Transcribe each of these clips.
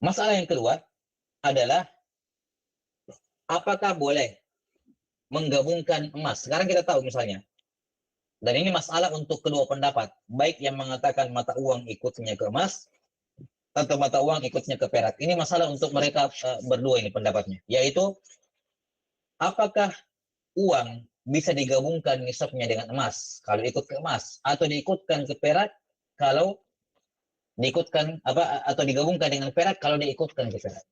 Masalah yang kedua adalah apakah boleh menggabungkan emas. Sekarang kita tahu misalnya, dan ini masalah untuk kedua pendapat, baik yang mengatakan mata uang ikutnya ke emas atau mata uang ikutnya ke perak. Ini masalah untuk mereka berdua ini pendapatnya, yaitu apakah uang bisa digabungkan nisabnya dengan emas kalau ikut ke emas, atau diikutkan ke perak kalau diikutkan apa, atau digabungkan dengan perak kalau diikutkan ke perak.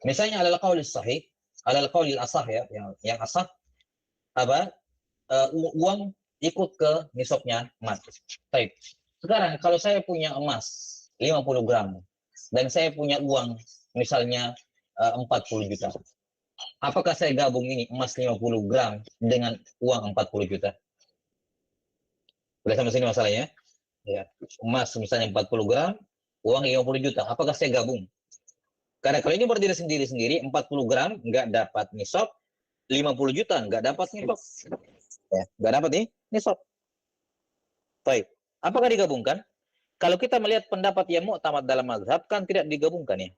Misalnya alal qaulil sahih, alal qaulil asah ya, yang asah apa, uang ikut ke nisabnya emas. Baik. Sekarang kalau saya punya emas 50 gram dan saya punya uang misalnya 40 juta. Apakah saya gabung ini emas 50 gram dengan uang 40 juta? Udah sampai sini masalahnya? Ya. Emas misalnya 40 gram, uang 50 juta. Apakah saya gabung? Karena kalau ini berdiri sendiri-sendiri, 40 gram nggak dapat nisab, 50 juta nggak dapat nisab. Ya, nggak dapat nih nisab. Baik. Apakah digabungkan? Kalau kita melihat pendapat yang mu'tamad dalam mazhab, kan tidak digabungkan ya.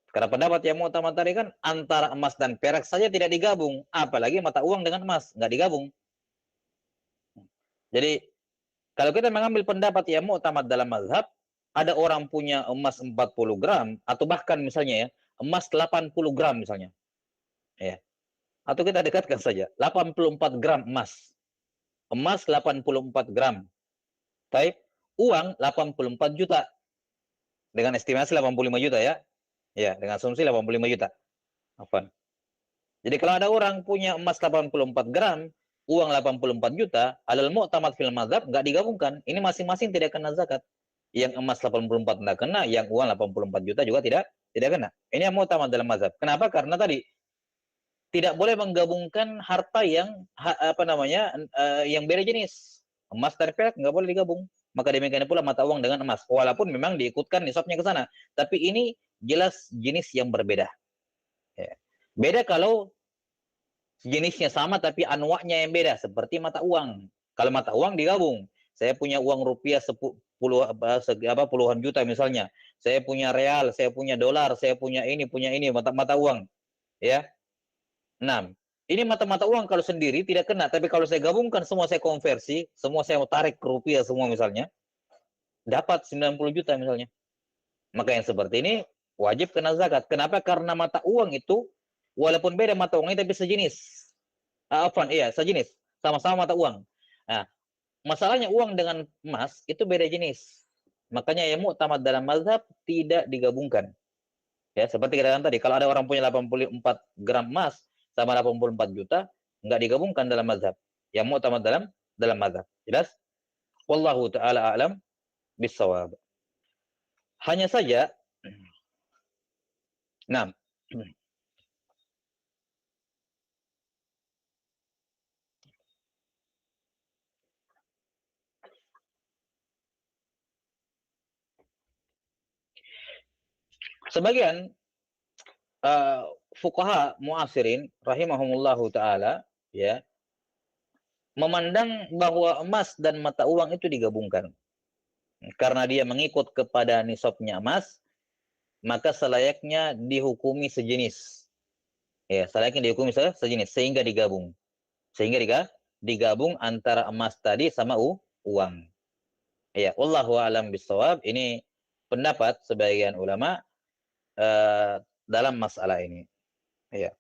Karena pendapat yang mu'tamad tadi kan antara emas dan perak saja tidak digabung. Apalagi mata uang dengan emas, nggak digabung. Jadi, kalau kita mengambil pendapat yang mu'tamad dalam mazhab, ada orang punya emas 40 gram, atau bahkan misalnya ya, emas 80 gram misalnya. Ya. Atau kita dekatkan saja, 84 gram emas. Emas 84 gram. Baik, uang 84 juta. Dengan estimasi 85 juta ya. Ya, dengan asumsi 85 juta. Apa? Jadi kalau ada orang punya emas 84 gram, uang 84 juta, alal mu'tamad fil mazhab enggak digabungkan. Ini masing-masing tidak kena zakat. Yang emas 84 tidak kena, yang uang 84 juta juga tidak kena. Ini yang mu'tamad dalam mazhab. Kenapa? Karena tadi tidak boleh menggabungkan harta yang yang beda jenis. Emas dan perak nggak boleh digabung. Maka demikian pula mata uang dengan emas. Walaupun memang diikutkan nisabnya ke sana, tapi ini jelas jenis yang berbeda. Ya. Beda kalau jenisnya sama tapi anwaknya yang beda, seperti mata uang. Kalau mata uang digabung, saya punya uang rupiah puluhan juta misalnya, saya punya real, saya punya dolar, saya punya ini mata uang, ya. Nah, ini mata-mata uang kalau sendiri tidak kena, tapi kalau saya gabungkan semua, saya konversi, semua saya mau tarik ke rupiah semua misalnya, dapat 90 juta misalnya. Maka yang seperti ini wajib kena zakat. Kenapa? Karena mata uang itu walaupun beda mata uangnya tapi sejenis. Sejenis. Sama-sama mata uang. Nah, masalahnya uang dengan emas itu beda jenis. Makanya yang mu'tamad dalam mazhab tidak digabungkan. Ya, seperti katakan tadi, kalau ada orang punya 84 gram emas sama 84 juta, nggak digabungkan dalam mazhab. Yang mu'tamad dalam mazhab. Jelas? Wallahu ta'ala a'lam bissawab. Hanya saja, nah, sebagian fuqaha muasirin rahimahumullahu taala ya memandang bahwa emas dan mata uang itu digabungkan. Karena dia mengikut kepada nisabnya emas, maka selayaknya dihukumi sejenis. Ya, selayaknya dihukumi sejenis sehingga digabung. Sehingga digabung antara emas tadi sama uang. Ya, wallahu a'lam bissawab. Ini pendapat sebagian ulama dalam masalah ini. Ya.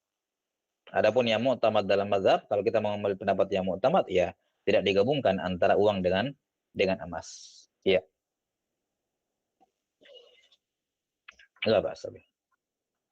Adapun yang mu'tamad dalam mazhab, kalau kita mengambil pendapat yang mu'tamad, ya tidak digabungkan antara uang dengan emas. Ya. Enggak bahasa.